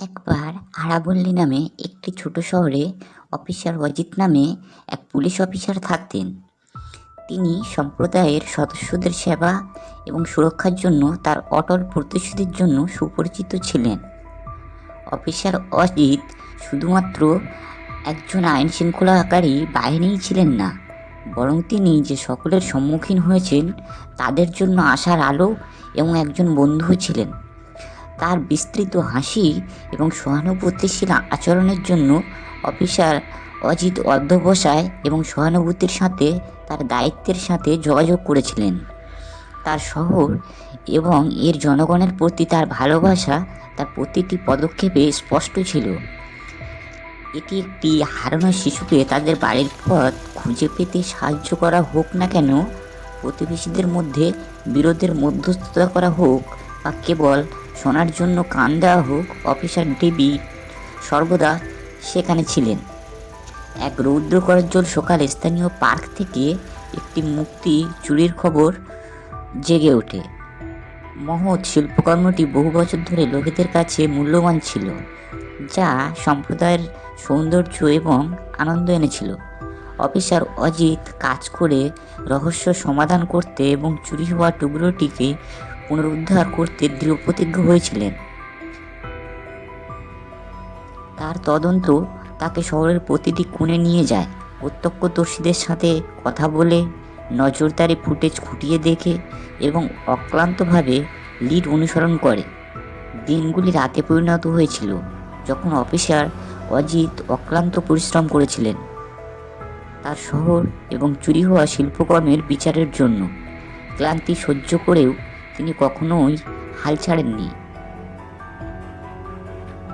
একবার আরাবল্লী নামে একটি ছোট শহরে অফিসার অজিত নামে এক পুলিশ অফিসার থাকতেন। তিনি সম্প্রদায়ের সদস্যদের সেবা এবং সুরক্ষার জন্য তার অটল প্রতিশ্রুতির জন্য সুপরিচিত ছিলেন। অফিসার অজিত শুধুমাত্র একজন আইন শৃঙ্খলাকারী বাহিনীই ছিলেন না, বরং তিনি যে সকলের সম্মুখীন হয়েছেন তাদের জন্য আশার আলো এবং একজন বন্ধু ছিলেন। তার বিস্তৃত হাসি এবং সহানুভূতিশীল আচরণের জন্য অফিসার অজিত অধ্যবসায় এবং সহানুভূতির সাথে তার দায়িত্বের সাথে যোগাযোগ করেছিলেন। তার শহর এবং এর জনগণের প্রতি তার ভালোবাসা তার প্রতিটি পদক্ষেপে স্পষ্ট ছিল। এটি একটি হারানো শিশুকে তাদের বাড়ির পথ খুঁজে পেতে সাহায্য করা হোক না কেন, প্রতিবেশীদের মধ্যে বিরোধের মধ্যস্থতা করা হোক বা কেবল শোনার জন্য কান দেওয়া হোক, অফিসার ডেভিড সর্বদা সেখানে ছিলেন। এক রৌদ্রকরজ্জ্বল সকালে স্থানীয় পার্ক থেকে একটি মূর্তি চুরির খবর জেগে ওঠে। মহৎ শিল্পকর্মটি বহু বছর ধরে লোকেদের কাছে মূল্যবান ছিল, যা সম্প্রদায়ের সৌন্দর্য এবং আনন্দ এনেছিল। অফিসার অজিত কাজ করে রহস্য সমাধান করতে এবং চুরি হওয়া টুকরোটিকে পুনরুদ্ধার করতে দৃঢ়প্রতিজ্ঞ হয়েছিলেন। তার তদন্ত তাকে শহরের প্রতিটি কোণে নিয়ে যায়, প্রত্যক্ষদর্শীদের সাথে কথা বলে, নজরদারি ফুটেজ খুঁটিয়ে দেখে এবং অক্লান্তভাবে লিড অনুসরণ করে। দিনগুলি রাতে পরিণত হয়েছিল যখন অফিসার অজিত অক্লান্ত পরিশ্রম করেছিলেন তার শহর এবং চুরি হওয়া শিল্পকর্মের বিচারের জন্য। ক্লান্তি সহ্য করেও তিনি কখনোই হাল ছাড়েননি।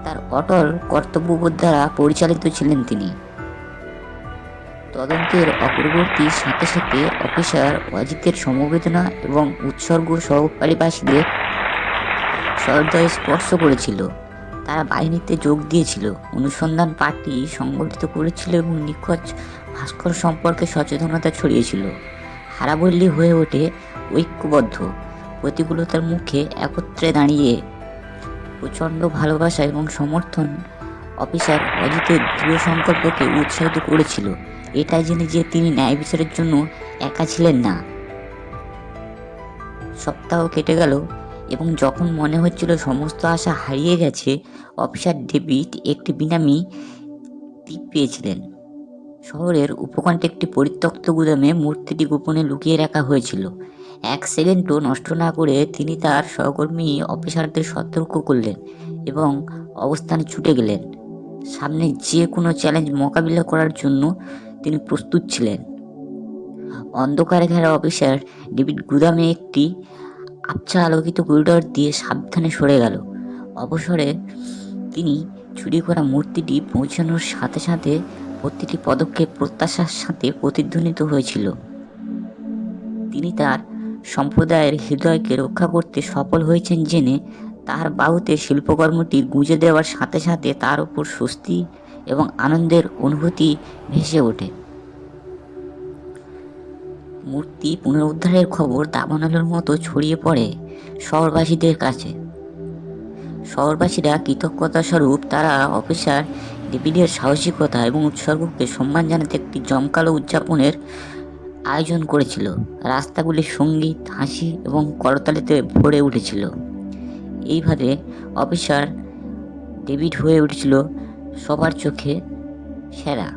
তার অটল কর্তব্যবোধ দ্বারা পরিচালিত ছিলেন তিনি। তদন্তের অগ্রগতির সাথে সাথে অফিসার অজিতের সমবেদনা এবং উৎসর্গ সহকারীবাসীদের হৃদয়ে স্পর্শ করেছিল। তারা বাহিনীতে যোগ দিয়েছিল, অনুসন্ধান পার্টি সংগঠিত করেছিল এবং নিখোঁজ ভাস্কর সম্পর্কে সচেতনতা ছড়িয়েছিল। হারাবল্লী হয়ে ওঠে ঐক্যবদ্ধ, প্রতিকূলতার মুখে একত্রে দাঁড়িয়ে। প্রচণ্ড ভালোবাসা এবং সমর্থন অফিসার অজিতের দৃঢ় সংকল্পকে উৎসাহিত করেছিল, এটাই জেনে যে তিনি ন্যায় বিচারের জন্য একা ছিলেন না। সপ্তাহ কেটে গেল এবং যখন মনে হচ্ছিল সমস্ত আশা হারিয়ে গেছে, অফিসার ডেভিড একটি বিনামী টিপ পেয়েছিলেন। শহরের উপকণ্ঠে একটি পরিত্যক্ত গুদামে মূর্তিটি গোপনে লুকিয়ে রাখা হয়েছিল। এক সেকেন্ডও নষ্ট না করে তিনি তার সহকর্মী অফিসারদের সতর্ক করলেন এবং অবস্থানে ছুটে গেলেন। সামনে যে কোনো চ্যালেঞ্জ মোকাবিলা করার জন্য তিনি প্রস্তুত ছিলেন। অন্ধকারে ঘেরা অফিসার ডেভিড গুদামে একটি আবছা আলোকিত করিডর দিয়ে সাবধানে সরে গেল। অবসরে তিনি চুরি করা মূর্তিটি পৌঁছানোর সাথে সাথে প্রতিটি পদক্ষেপ প্রত্যাশার সাথে প্রতিধ্বনিত হয়েছিল। তিনি তার সম্প্রদায়ের হৃদয়কে রক্ষা করতে সফল হয়েছেন জেনে তার বাহুতে শিল্পকর্মটি গুঁজে দেওয়ার সাথে সাথে তার উপর স্বস্তি এবং আনন্দের অনুভূতি ভেসে ওঠে। মূর্তি পুনরুদ্ধারের খবর দাবানলের মতো ছড়িয়ে পড়ে শহরবাসীদের কাছে। শহরবাসীরা কৃতজ্ঞতা স্বরূপ তারা অফিসার ডেভিডের সাহসিকতা এবং উৎসর্গকে সম্মান জানাতে একটি জমকালো উদযাপনের আয়োজন করেছিল। রাস্তাগুলি সঙ্গীত, হাসি এবং করতালিতে ভরে উঠেছিল। এইভাবে অফিসার ডেভিড হয়ে উঠেছিল সবার চোখে সেরা।